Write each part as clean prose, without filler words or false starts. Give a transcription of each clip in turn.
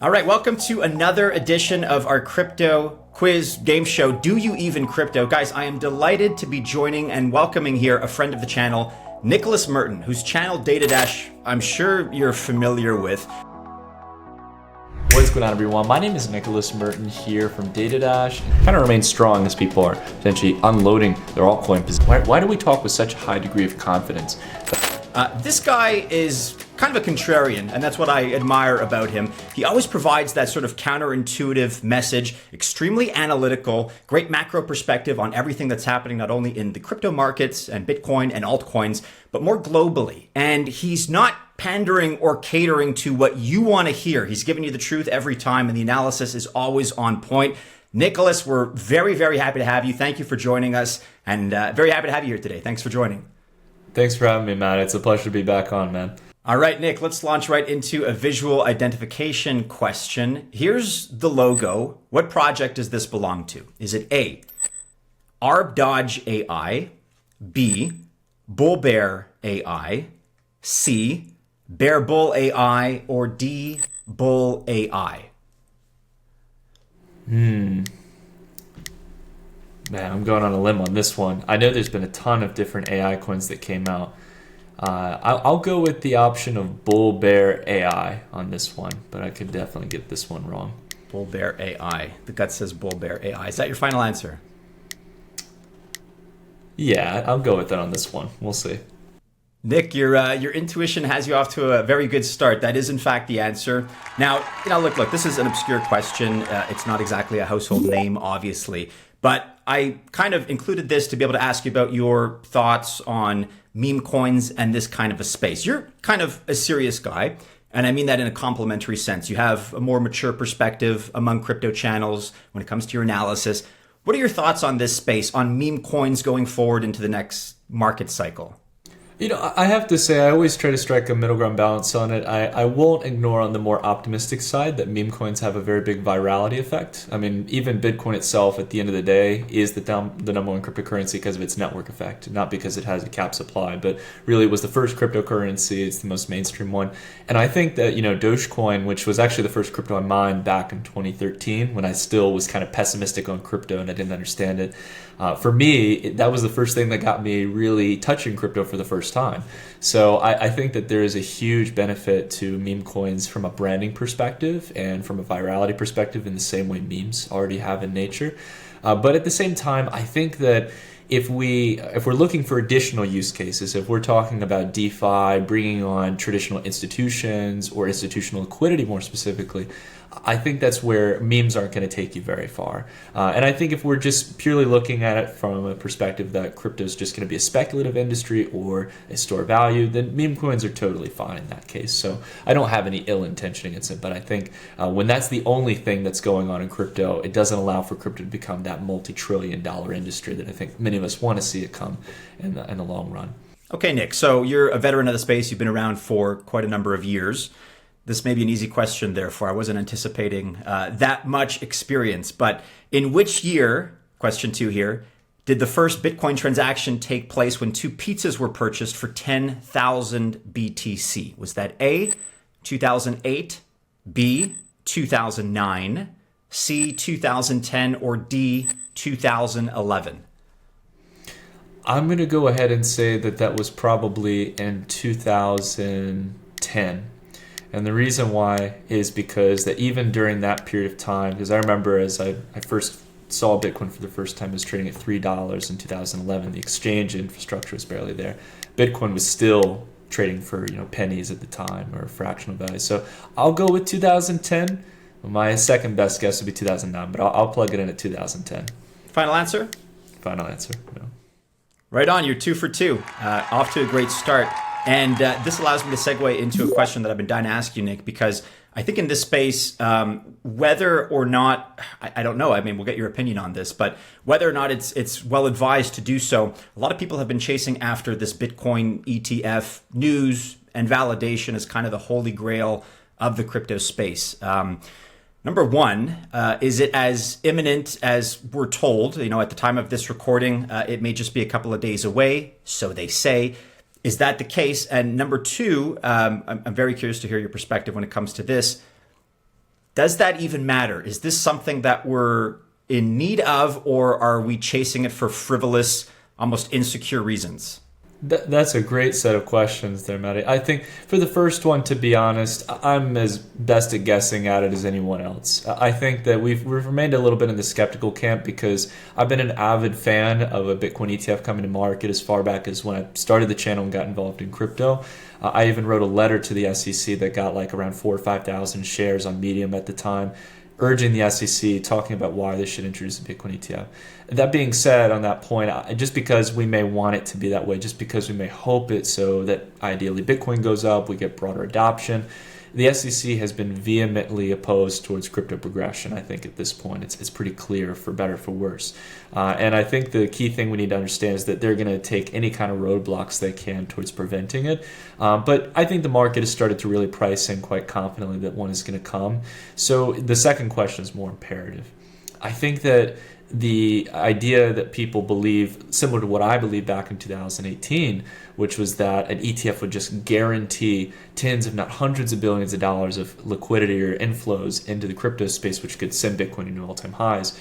All right, welcome to another edition of our crypto quiz game show, Do You Even Crypto? Guys, I am delighted to be joining and welcoming here a friend of the channel, Nicholas Merten, whose channel DataDash I'm sure you're familiar with. What's going on, everyone? My name is Nicholas Merten here from DataDash. Kind of remain strong as people are potentially unloading their altcoin position. Why do we talk with such a high degree of confidence? This guy is kind of a contrarian, and that's what I admire about him. He always provides that sort of counterintuitive message, extremely analytical, great macro perspective on everything that's happening, not only in the crypto markets and Bitcoin and altcoins, but more globally. And he's not pandering or catering to what you want to hear. He's giving you the truth every time, and the analysis is always on point. Nicholas, we're very, very happy to have you. Thank you for joining us, and very happy to have you here today. Thanks for joining. Thanks for having me, Matt. It's a pleasure to be back on, man. All right, Nick, let's launch right into a visual identification question. Here's the logo. What project does this belong to? Is it A, Arb Dodge AI, B, Bull Bear AI, C, Bear Bull AI, or D, Bull AI? Man, I'm going on a limb on this one. I know there's been a ton of different AI coins that came out. I'll go with the option of Bull Bear AI on this one, but I could definitely get this one wrong. Bull Bear AI. The gut says Bull Bear AI. Is that your final answer? Yeah, I'll go with that on this one. We'll see. Nick, your intuition has you off to a very good start. That is, in fact, the answer. Now, look, this is an obscure question. It's not exactly a household name, obviously. But I kind of included this to be able to ask you about your thoughts on meme coins and this kind of a space. You're kind of a serious guy, and I mean that in a complimentary sense. You have a more mature perspective among crypto channels when it comes to your analysis. What are your thoughts on this space, on meme coins going forward into the next market cycle? I have to say, I always try to strike a middle ground balance on it. I won't ignore on the more optimistic side that meme coins have a very big virality effect. I mean, even Bitcoin itself, at the end of the day, is the number one cryptocurrency because of its network effect, not because it has a cap supply, but really it was the first cryptocurrency. It's the most mainstream one. And I think that, Dogecoin, which was actually the first crypto I mined back in 2013, when I still was kind of pessimistic on crypto and I didn't understand it. For me, that was the first thing that got me really touching crypto for the first time. So I think that there is a huge benefit to meme coins from a branding perspective and from a virality perspective in the same way memes already have in nature. But at the same time, I think that if we're looking for additional use cases, if we're talking about DeFi, bringing on traditional institutions or institutional liquidity more specifically, I think that's where memes aren't going to take you very far. And I think if we're just purely looking at it from a perspective that crypto is just going to be a speculative industry or a store of value, then meme coins are totally fine in that case. So I don't have any ill intention against it, but I think when that's the only thing that's going on in crypto, it doesn't allow for crypto to become that multi-trillion-dollar industry that I think many of us want to see it come in the long run. Okay, Nick, so you're a veteran of the space. You've been around for quite a number of years. This may be an easy question, therefore. I wasn't anticipating that much experience. But in which year, question 2 here, did the first Bitcoin transaction take place when 2 pizzas were purchased for 10,000 BTC? Was that A, 2008, B, 2009, C, 2010, or D, 2011? I'm going to go ahead and say that was probably in 2010. And the reason why is because that even during that period of time, because I remember as I first saw Bitcoin for the first time, it was trading at $3 in 2011. The exchange infrastructure was barely there. Bitcoin was still trading for pennies at the time or fractional value. So I'll go with 2010. My second best guess would be 2009, but I'll plug it in at 2010. Final answer? Final answer, no. Right on, you're 2 for 2. Off to a great start. And this allows me to segue into a question that I've been dying to ask you, Nick, because I think in this space, whether or not, I don't know, I mean, we'll get your opinion on this, but whether or not it's well advised to do so, a lot of people have been chasing after this Bitcoin ETF news and validation as kind of the holy grail of the crypto space. Number one, is it as imminent as we're told? At the time of this recording, it may just be a couple of days away, so they say. Is that the case? And number two, I'm very curious to hear your perspective when it comes to this. Does that even matter? Is this something that we're in need of, or are we chasing it for frivolous, almost insecure reasons? That's a great set of questions there, Matty. I think for the first one, to be honest, I'm as best at guessing at it as anyone else. I think that we've remained a little bit in the skeptical camp because I've been an avid fan of a Bitcoin ETF coming to market as far back as when I started the channel and got involved in crypto. I even wrote a letter to the SEC that got like around 4,000 or 5,000 shares on Medium at the time, urging the SEC, talking about why they should introduce a Bitcoin ETF. That being said, on that point, just because we may want it to be that way, just because we may hope it so that ideally Bitcoin goes up, we get broader adoption, the SEC has been vehemently opposed towards crypto progression. I think at this point, it's pretty clear, for better, for worse. And I think the key thing we need to understand is that they're going to take any kind of roadblocks they can towards preventing it. But I think the market has started to really price in quite confidently that one is going to come. So the second question is more imperative. I think that the idea that people believe, similar to what I believed back in 2018, which was that an ETF would just guarantee tens, if not hundreds of billions of dollars of liquidity or inflows into the crypto space, which could send Bitcoin into all-time highs.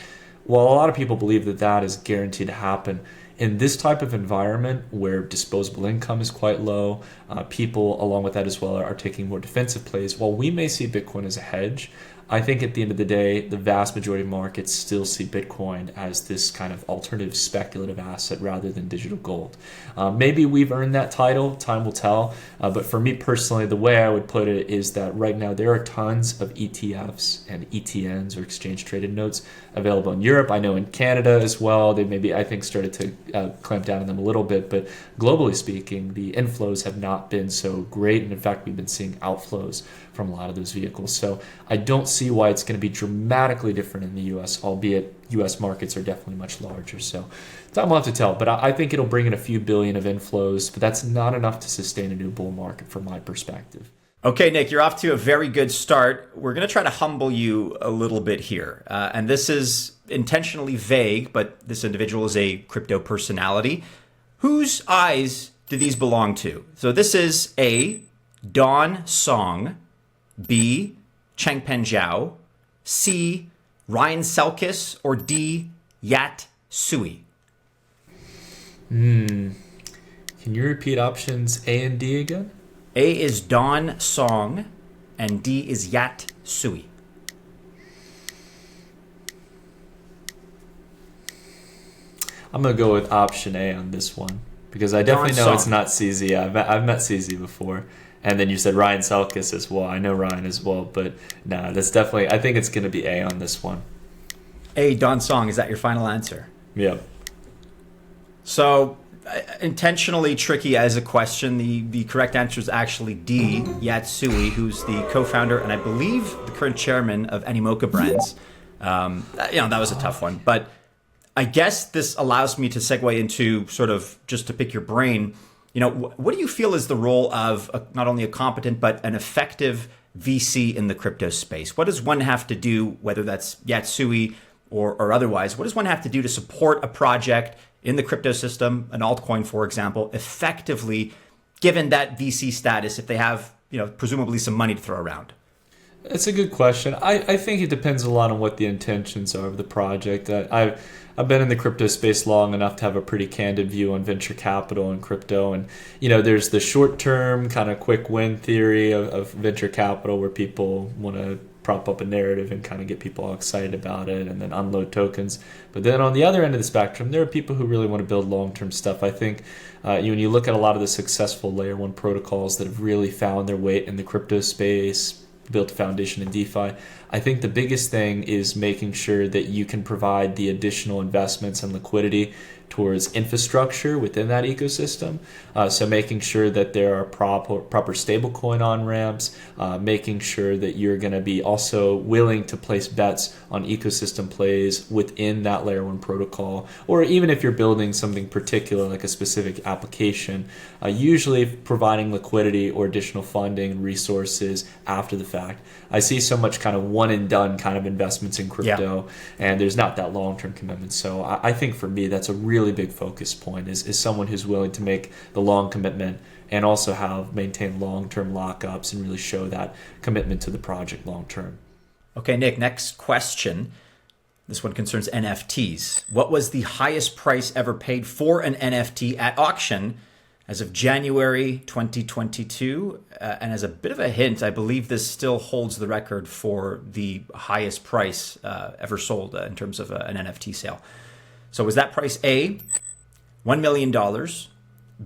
While a lot of people believe that that is guaranteed to happen, in this type of environment where disposable income is quite low, people along with that as well are taking more defensive plays. While we may see Bitcoin as a hedge, I think at the end of the day, the vast majority of markets still see Bitcoin as this kind of alternative speculative asset rather than digital gold. Maybe we've earned that title, time will tell. But for me personally, the way I would put it is that right now there are tons of ETFs and ETNs or exchange traded notes available in Europe. I know in Canada as well, they maybe, I think, started to clamp down on them a little bit. But globally speaking, the inflows have not been so great. And in fact, we've been seeing outflows from a lot of those vehicles. So I don't see why it's going to be dramatically different in the US, albeit US markets are definitely much larger. So time will have to tell, but I think it'll bring in a few billion of inflows, but that's not enough to sustain a new bull market from my perspective. Okay, Nick, you're off to a very good start. We're going to try to humble you a little bit here. And this is intentionally vague, but this individual is a crypto personality. Whose eyes do these belong to? So this is A, Dawn Song, B, Changpeng Zhao, C, Ryan Selkis, or D, Yat Sui? Can you repeat options A and D again? A is Dawn Song, and D is Yat Sui. I'm going to go with option A on this one, because I definitely know it's not CZ. I've met CZ before. And then you said Ryan Selkis as well. I know Ryan as well, but nah, that's definitely, I think it's going to be A on this one. A, Dawn Song, is that your final answer? Yep. So, intentionally tricky as a question. The correct answer is actually D, Yat Sui, who's the co-founder and I believe the current chairman of Animoca Brands. That was a tough one. But I guess this allows me to segue into sort of just to pick your brain. What do you feel is the role of not only a competent but an effective VC in the crypto space? What does one have to do, whether that's Yat Sui or otherwise, what does one have to do to support a project in the crypto system, an altcoin, for example, effectively, given that VC status, if they have, presumably some money to throw around? That's a good question. I think it depends a lot on what the intentions are of the project. I've been in the crypto space long enough to have a pretty candid view on venture capital and crypto. And, there's the short-term kind of quick win theory of venture capital where people want to prop up a narrative and kind of get people all excited about it and then unload tokens. But then on the other end of the spectrum, there are people who really want to build long-term stuff. I think when you look at a lot of the successful layer one protocols that have really found their weight in the crypto space, built a foundation in DeFi, I think the biggest thing is making sure that you can provide the additional investments and liquidity towards infrastructure within that ecosystem. So making sure that there are proper stablecoin on-ramps, making sure that you're going to be also willing to place bets on ecosystem plays within that layer one protocol, or even if you're building something particular like a specific application, usually providing liquidity or additional funding and resources after the fact. I see so much kind of one and done kind of investments in crypto, and there's not that long-term commitment. So I think for me, that's a really big focus point is someone who's willing to make the long commitment and also maintain long-term lockups and really show that commitment to the project long-term. Okay, Nick, next question. This one concerns NFTs. What was the highest price ever paid for an NFT at auction as of January 2022? And as a bit of a hint, I believe this still holds the record for the highest price ever sold in terms of an NFT sale. So was that price A, $1 million,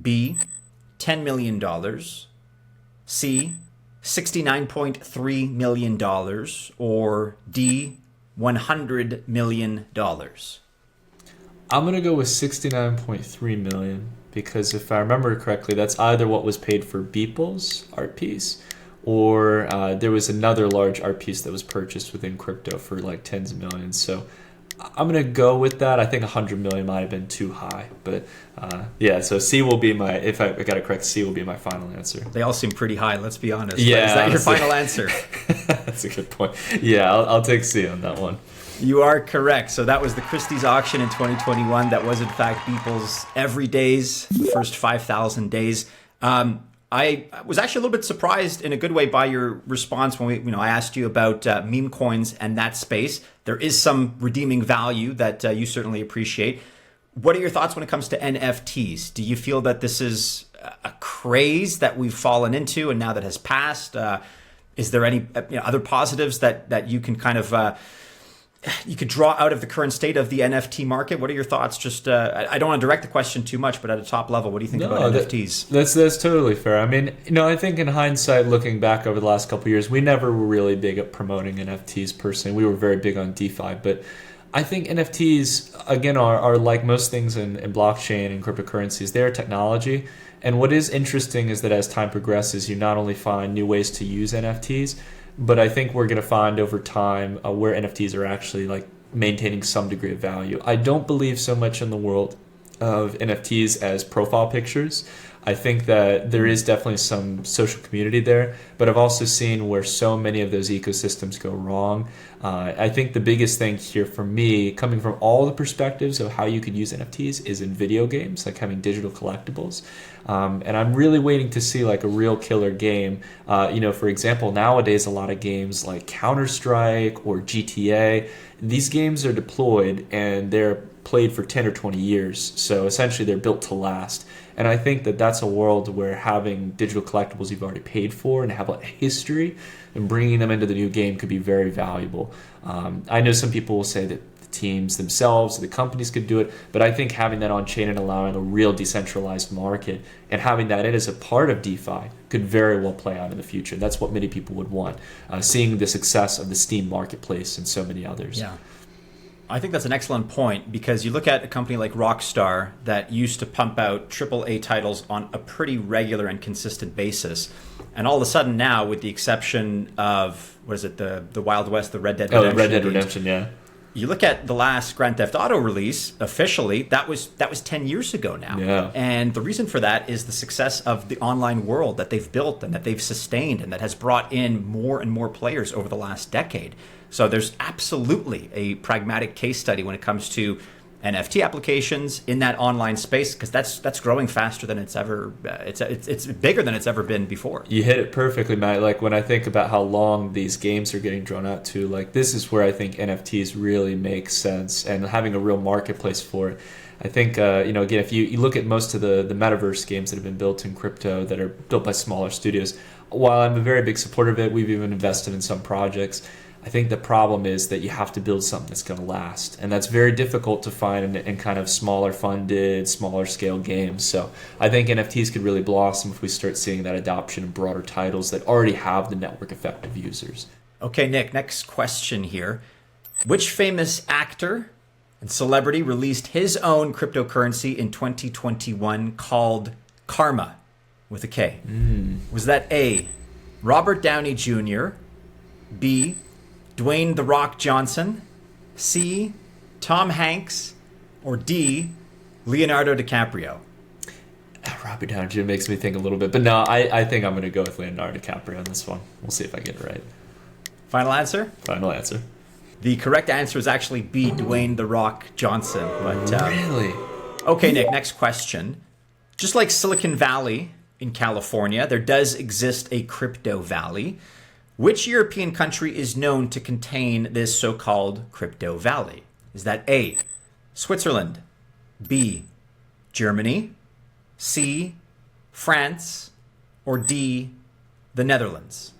B, $10 million, C, $69.3 million, or D, $100 million? I'm going to go with 69.3 million because if I remember correctly, that's either what was paid for Beeple's art piece or there was another large art piece that was purchased within crypto for like tens of millions. So I'm going to go with that. I think 100 million might have been too high, but yeah, so C will be my, if I got it correct, C will be my final answer. They all seem pretty high, let's be honest. Yeah. Is that your final answer? That's a good point. Yeah, I'll take C on that one. You are correct. So that was the Christie's auction in 2021. That was in fact Beeple's every days, the first 5,000 days. I was actually a little bit surprised in a good way by your response when I asked you about meme coins and that space. There is some redeeming value that you certainly appreciate. What are your thoughts when it comes to NFTs? Do you feel that this is a craze that we've fallen into and now that has passed? Is there any other positives that you can kind of you could draw out of the current state of the NFT market? What are your thoughts? Just I don't want to direct the question too much, but at a top level, what do you think about NFTs? That's totally fair. I mean, I think in hindsight, looking back over the last couple of years, we never were really big at promoting NFTs personally. We were very big on DeFi, but I think NFTs, again, are like most things in blockchain and cryptocurrencies. They're technology. And what is interesting is that as time progresses, you not only find new ways to use NFTs, but I think we're going to find over time where NFTs are actually like maintaining some degree of value. I don't believe so much in the world of NFTs as profile pictures. I think that there is definitely some social community there, but I've also seen where so many of those ecosystems go wrong. I think the biggest thing here for me, coming from all the perspectives of how you could use NFTs, is in video games, like having digital collectibles. And I'm really waiting to see like a real killer game. For example, nowadays a lot of games like Counter-Strike or GTA, these games are deployed and they're played for 10 or 20 years. So essentially they're built to last. And I think that that's a world where having digital collectibles you've already paid for and have a history and bringing them into the new game could be very valuable. I know some people will say that the teams themselves, the companies could do it, but I think having that on chain and allowing a real decentralized market and having that in as a part of DeFi could very well play out in the future. That's what many people would want, seeing the success of the Steam marketplace and so many others. Yeah. I think that's an excellent point because you look at a company like Rockstar that used to pump out AAA titles on a pretty regular and consistent basis. And all of a sudden now, with the exception of, the Wild West, the Red Dead Redemption. Oh, Red Dead Redemption, yeah. You look at the last Grand Theft Auto release, officially, that was 10 years ago now. Yeah. And the reason for that is the success of the online world that they've built and that they've sustained and that has brought in more and more players over the last decade. So there's absolutely a pragmatic case study when it comes to NFT applications in that online space because that's growing faster than it's ever. It's bigger than it's ever been before. You hit it perfectly, Matt. Like when I think about how long these games are getting drawn out to, like this is where I think NFTs really make sense and having a real marketplace for it. I think again, if you look at most of the metaverse games that have been built in crypto that are built by smaller studios, while I'm a very big supporter of it, we've even invested in some projects. I think the problem is that you have to build something that's going to last. And that's very difficult to find in kind of smaller funded, smaller scale games. So I think NFTs could really blossom if we start seeing that adoption in broader titles that already have the network effect of users. Okay, Nick, next question here. Which famous actor and celebrity released his own cryptocurrency in 2021 called Karma with a K? Was that A, Robert Downey Jr., B, Dwayne "The Rock" Johnson, C, Tom Hanks, or D, Leonardo DiCaprio? Robert Downey Jr. makes me think a little bit, but no, I think I'm going to go with Leonardo DiCaprio on this one. We'll see if I get it right. Final answer? Final answer. The correct answer is actually B, Dwayne "The Rock" Johnson. But really? Okay, Nick, next question. Just like Silicon Valley in California, there does exist a crypto valley. Which European country is known to contain this so-called crypto valley? Is that A, Switzerland, B, Germany, C, France, or D, the Netherlands?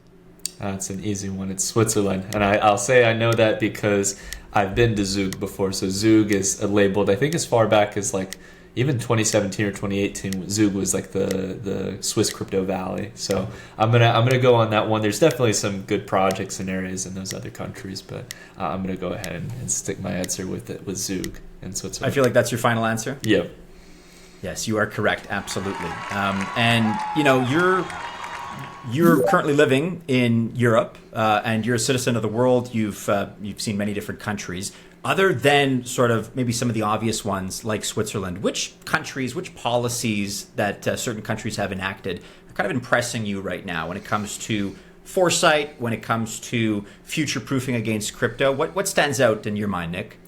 That's an easy one. It's Switzerland. And I'll say I know that because I've been to Zug before. So Zug is labeled, I think as far back as like even 2017 or 2018, Zug was like the Swiss crypto valley. So I'm gonna go on that one. There's definitely some good projects and areas in those other countries, but I'm gonna go ahead and stick my answer with Zug in Switzerland. I feel like that's your final answer? Yep. Yes, you are correct. Absolutely. And you know, you're currently living in Europe, and you're a citizen of the world. You've seen many different countries. Other than sort of maybe some of the obvious ones like Switzerland, which countries, which policies that certain countries have enacted are kind of impressing you right now when it comes to foresight, when it comes to future-proofing against crypto? What stands out in your mind, Nick?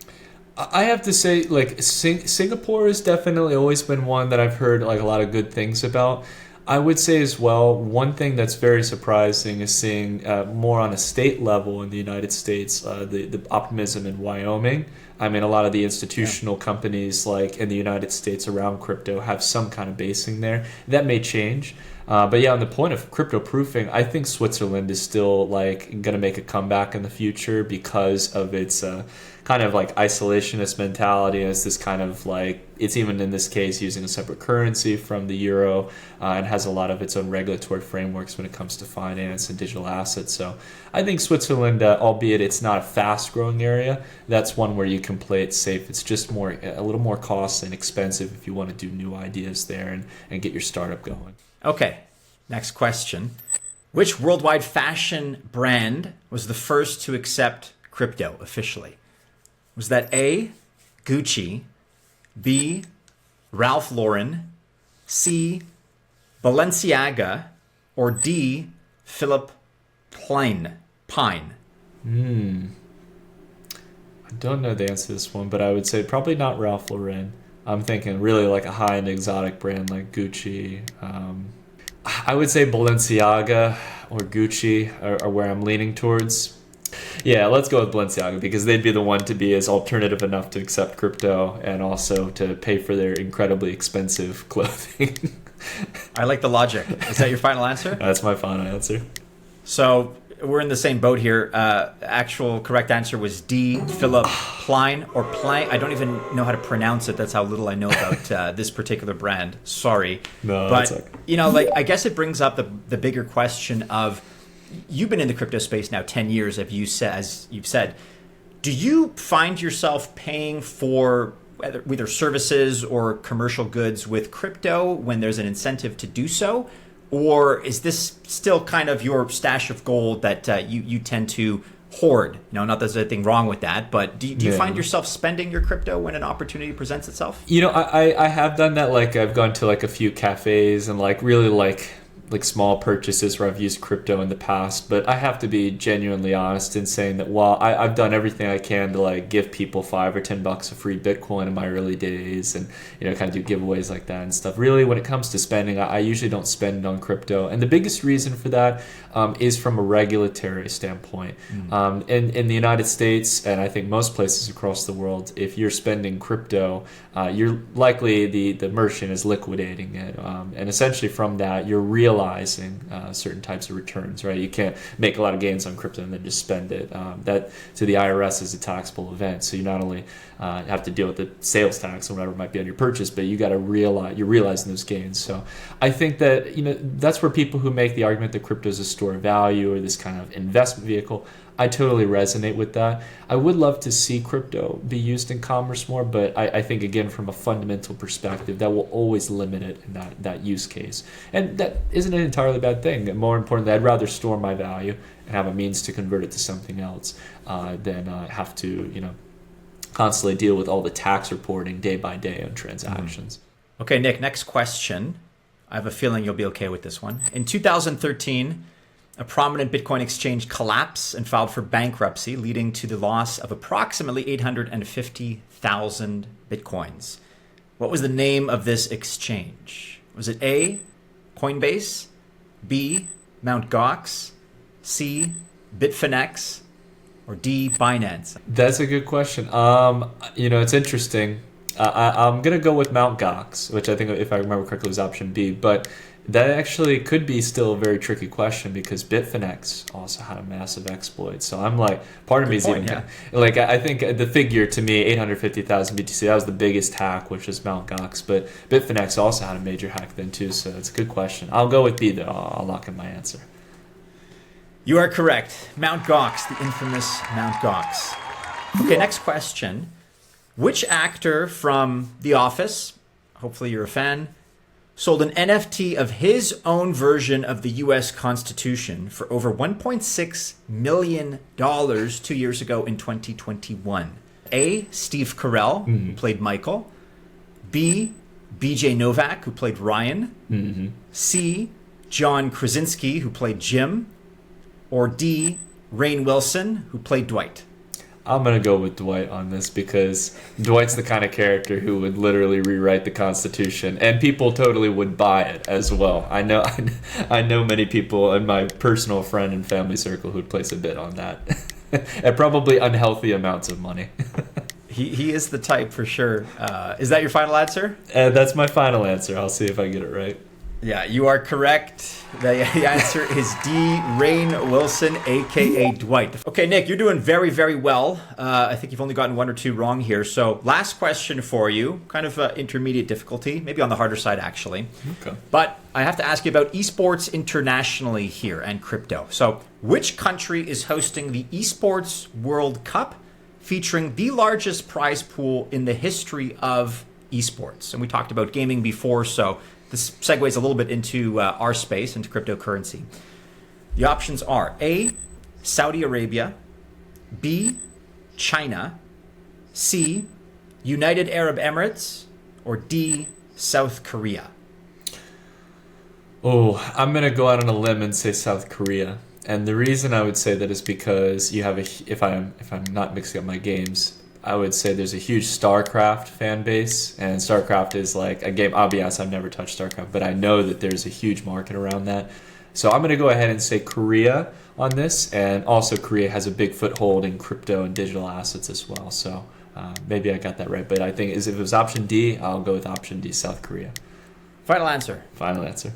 I have to say, like, Singapore has definitely always been one that I've heard like a lot of good things about. I would say as well, one thing that's very surprising is seeing more on a state level in the United States, the optimism in Wyoming. I mean, a lot of the institutional companies like in the United States around crypto have some kind of basing there. That may change. But yeah, on the point of crypto proofing, I think Switzerland is still like going to make a comeback in the future because of its kind of like isolationist mentality. And it's this kind of like, it's even in this case using a separate currency from the euro, and has a lot of its own regulatory frameworks when it comes to finance and digital assets. So I think Switzerland, albeit it's not a fast growing area, that's one where you can play it safe. It's just a little more costly and expensive if you want to do new ideas there and get your startup going. Okay, next question. Which worldwide fashion brand was the first to accept crypto officially? Was that A, Gucci, B, Ralph Lauren, C, Balenciaga, or D, Philip Pine? I don't know the answer to this one, but I would say probably not Ralph Lauren. I'm thinking really like a high-end exotic brand like Gucci. I would say Balenciaga or Gucci are where I'm leaning towards. Yeah, let's go with Balenciaga because they'd be the one to be as alternative enough to accept crypto and also to pay for their incredibly expensive clothing. I like the logic. Is that your final answer? That's my final answer. So we're in the same boat here. Actual correct answer was D, Philip Plein or Plein. I don't even know how to pronounce it. That's how little I know about this particular brand. Sorry. No, but that's okay. you know, like I guess it brings up the bigger question of, you've been in the crypto space now 10 years, as you've said. Do you find yourself paying for either services or commercial goods with crypto when there's an incentive to do so? Or is this still kind of your stash of gold that you tend to hoard? You know, not that there's anything wrong with that, but do you find yourself spending your crypto when an opportunity presents itself? You know, I have done that. Like I've gone to like a few cafes and like really like small purchases where I've used crypto in the past, but I have to be genuinely honest in saying that while I've done everything I can to like give people $5 or $10 of free Bitcoin in my early days and, you know, kind of do giveaways like that and stuff. Really, when it comes to spending, I usually don't spend on crypto. And the biggest reason for that is from a regulatory standpoint. In the United States, and I think most places across the world, if you're spending crypto, you're likely the merchant is liquidating it. And essentially from that, you're realizing certain types of returns, right? You can't make a lot of gains on crypto and then just spend it. That to the IRS is a taxable event. So you not only have to deal with the sales tax or whatever might be on your purchase, but you got to you're realizing those gains. So I think that, you know, that's where people who make the argument that crypto is a store of value or this kind of investment vehicle, I totally resonate with that. I would love to see crypto be used in commerce more, but I think, again, from a fundamental perspective, that will always limit it in that use case. And that isn't an entirely bad thing. More importantly, I'd rather store my value and have a means to convert it to something else than have to, you know, constantly deal with all the tax reporting day by day on transactions. Okay, Nick, next question. I have a feeling you'll be okay with this one. In 2013, a prominent Bitcoin exchange collapsed and filed for bankruptcy, leading to the loss of approximately 850,000 Bitcoins. What was the name of this exchange? Was it A, Coinbase, B, Mt. Gox, C, Bitfinex, or D, Binance? That's a good question. It's interesting. I'm gonna go with Mt. Gox, which I think, if I remember correctly, was option B. But that actually could be still a very tricky question because Bitfinex also had a massive exploit. So I'm like, part of me is even like, I think the figure to me, 850,000 BTC, that was the biggest hack, which is Mt. Gox. But Bitfinex also had a major hack then too. So it's a good question. I'll go with B though. I'll lock in my answer. You are correct. Mt. Gox, the infamous Mt. Gox. Okay, next question. Which actor from The Office, hopefully you're a fan, sold an NFT of his own version of the U.S. Constitution for over $1.6 million 2 years ago in 2021? A, Steve Carell, who played Michael. B, BJ Novak, who played Ryan. C, John Krasinski, who played Jim. Or D, Rainn Wilson, who played Dwight? I'm going to go with Dwight on this because Dwight's the kind of character who would literally rewrite the Constitution, and people totally would buy it as well. I know many people in my personal friend and family circle who'd place a bid on that at probably unhealthy amounts of money. He is the type for sure. Is that your final answer? That's my final answer. I'll see if I get it right. Yeah, you are correct. The answer is D, Rainn Wilson, a.k.a. Dwight. Okay, Nick, you're doing very, very well. I think you've only gotten one or two wrong here. So last question for you, kind of intermediate difficulty, maybe on the harder side, actually. Okay. But I have to ask you about esports internationally here and crypto. So which country is hosting the Esports World Cup, featuring the largest prize pool in the history of esports? And we talked about gaming before, so this segues a little bit into our space, into cryptocurrency. The options are A, Saudi Arabia, B, China, C, United Arab Emirates, or D, South Korea. Oh, I'm going to go out on a limb and say South Korea. And the reason I would say that is because you have if I'm not mixing up my games, I would say there's a huge StarCraft fan base, and StarCraft is like a game. I'll be honest, I've never touched StarCraft, but I know that there's a huge market around that. So I'm going to go ahead and say Korea on this, and also Korea has a big foothold in crypto and digital assets as well. So maybe I got that right, but I think if it was option D, I'll go with option D, South Korea. Final answer. Final answer.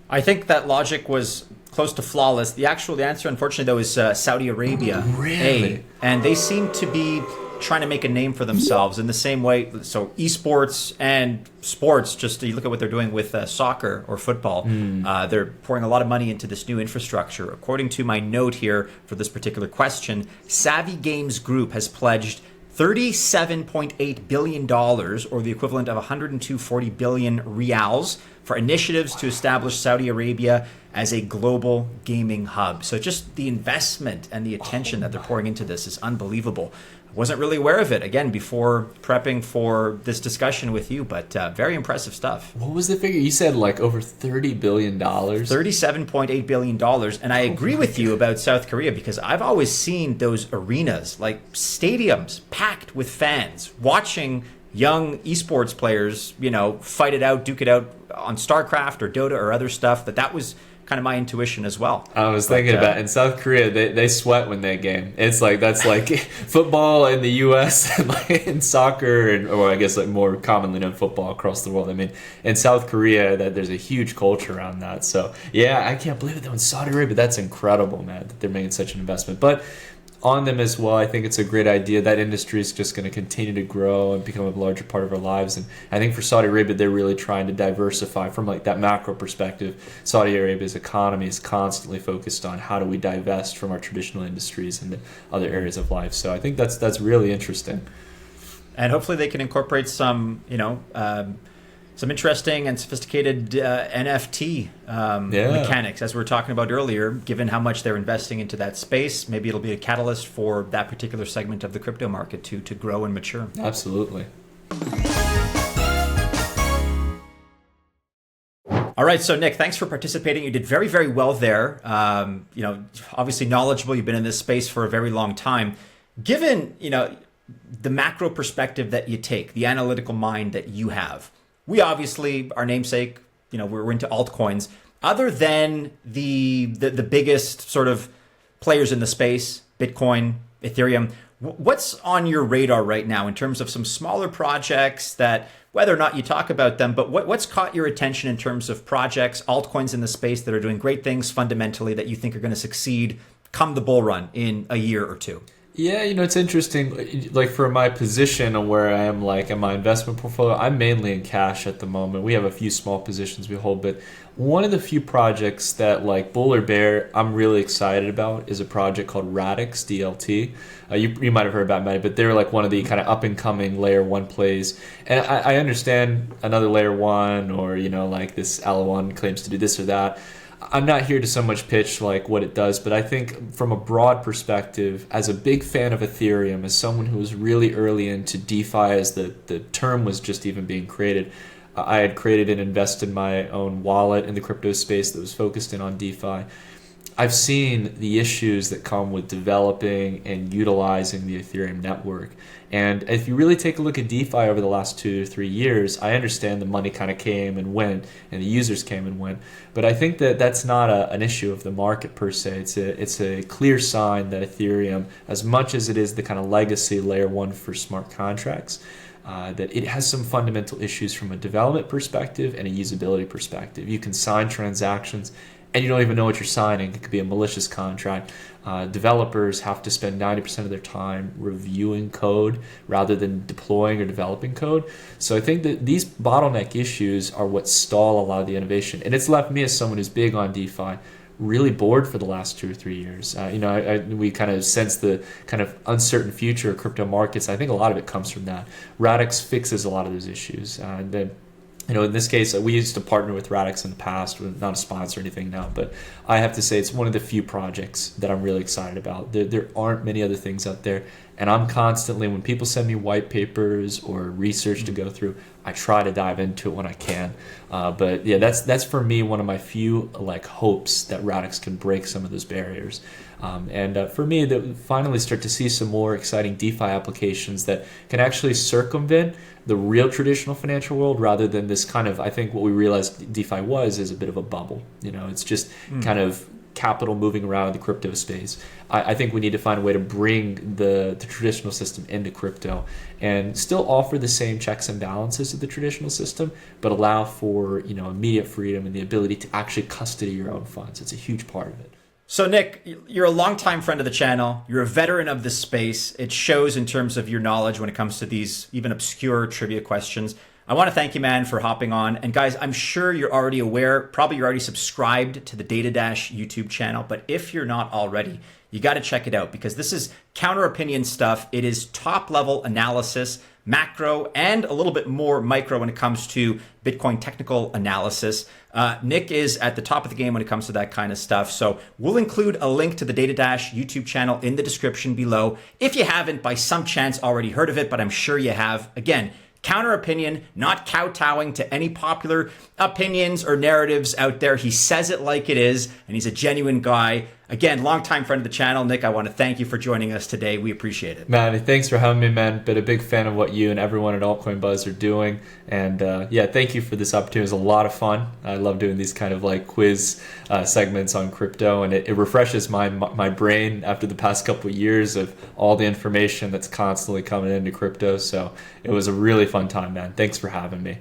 I think that logic was close to flawless. The actual answer, unfortunately, though, is Saudi Arabia. Really? A. And they seem to be trying to make a name for themselves in the same way. So esports and sports, just you look at what they're doing with soccer or football. They're pouring a lot of money into this new infrastructure. According to my note here for this particular question, Savvy Games Group has pledged $37.8 billion, or the equivalent of 140 billion reals, for initiatives to establish Saudi Arabia as a global gaming hub. So just the investment and the attention that they're pouring into this is unbelievable. I wasn't really aware of it, again, before prepping for this discussion with you, but very impressive stuff. What was the figure? You said like over $30 billion? $37.8 billion. And I agree with you about South Korea because I've always seen those arenas, like stadiums packed with fans, watching young esports players, fight it out, duke it out on StarCraft or Dota or other stuff. That was kind of my intuition as well. I was thinking about in South Korea, they sweat when they game. It's like that's like football in the U.S. and like in soccer, or I guess like more commonly known football across the world. I mean, in South Korea, that there's a huge culture around that. So yeah, I can't believe it though in Saudi Arabia. That's incredible, man, that they're making such an investment. But on them as well, I think it's a great idea. That industry is just going to continue to grow and become a larger part of our lives. And I think for Saudi Arabia, they're really trying to diversify from like that macro perspective. Saudi Arabia's economy is constantly focused on how do we divest from our traditional industries into other areas of life. So I think that's really interesting. And hopefully they can incorporate some, some interesting and sophisticated NFT mechanics, as we were talking about earlier. Given how much they're investing into that space, maybe it'll be a catalyst for that particular segment of the crypto market to grow and mature. Absolutely. All right, so Nick, thanks for participating. You did very, very well there. Obviously knowledgeable. You've been in this space for a very long time. Given, the macro perspective that you take, the analytical mind that you have, we obviously, our namesake, we're into altcoins. Other than the biggest sort of players in the space, Bitcoin, Ethereum. What's on your radar right now in terms of some smaller projects that, whether or not you talk about them, but what's caught your attention in terms of projects, altcoins in the space that are doing great things fundamentally that you think are going to succeed come the bull run in a year or two? Yeah, it's interesting. Like for my position on where I am, like in my investment portfolio, I'm mainly in cash at the moment. We have a few small positions we hold, but one of the few projects that like bull or bear, I'm really excited about is a project called Radix DLT. You might have heard about it, but they're like one of the kind of up and coming layer one plays. And I understand another layer one or, like this L1 claims to do this or that. I'm not here to so much pitch like what it does, but I think from a broad perspective, as a big fan of Ethereum, as someone who was really early into DeFi as the term was just even being created, I had created and invested my own wallet in the crypto space that was focused in on DeFi. I've seen the issues that come with developing and utilizing the Ethereum network. And if you really take a look at DeFi over the last 2 to 3 years, I understand the money kind of came and went and the users came and went. But I think that that's not an issue of the market per se. It's a clear sign that Ethereum, as much as it is the kind of legacy layer one for smart contracts, that it has some fundamental issues from a development perspective and a usability perspective. You can sign transactions and you don't even know what you're signing. It could be a malicious contract. Developers have to spend 90% of their time reviewing code rather than deploying or developing code. So I think that these bottleneck issues are what stall a lot of the innovation. And it's left me, as someone who's big on DeFi, really bored for the last 2 or 3 years. We kind of sense the kind of uncertain future of crypto markets. I think a lot of it comes from that. Radix fixes a lot of those issues. In this case, we used to partner with Radix in the past. We're not a sponsor or anything now, but I have to say it's one of the few projects that I'm really excited about. There aren't many other things out there, and I'm constantly, when people send me white papers or research to go through, I try to dive into it when I can. But yeah, that's for me one of my few like hopes that Radix can break some of those barriers. For me, that finally start to see some more exciting DeFi applications that can actually circumvent the real traditional financial world rather than this kind of, I think what we realized DeFi was is a bit of a bubble. It's just kind of capital moving around the crypto space. I think we need to find a way to bring the traditional system into crypto and still offer the same checks and balances of the traditional system, but allow for immediate freedom and the ability to actually custody your own funds. It's a huge part of it. So Nick, you're a longtime friend of the channel. You're a veteran of this space. It shows in terms of your knowledge when it comes to these even obscure trivia questions. I want to thank you, man, for hopping on. And guys, I'm sure you're already aware, probably you're already subscribed to the DataDash YouTube channel. But if you're not already, you got to check it out because this is counter opinion stuff. It is top level analysis, macro, and a little bit more micro when it comes to Bitcoin technical analysis. Nick is at the top of the game when it comes to that kind of stuff. So we'll include a link to the DataDash YouTube channel in the description below. If you haven't by some chance already heard of it, but I'm sure you have. Again, counter opinion, not kowtowing to any popular opinions or narratives out there. He says it like it is, and he's a genuine guy. Again, longtime friend of the channel. Nick, I want to thank you for joining us today. We appreciate it. Man, thanks for having me, man. Been a big fan of what you and everyone at Altcoin Buzz are doing. And thank you for this opportunity. It was a lot of fun. I love doing these kind of like quiz segments on crypto, and it refreshes my brain after the past couple of years of all the information that's constantly coming into crypto. So it was a really fun time, man. Thanks for having me.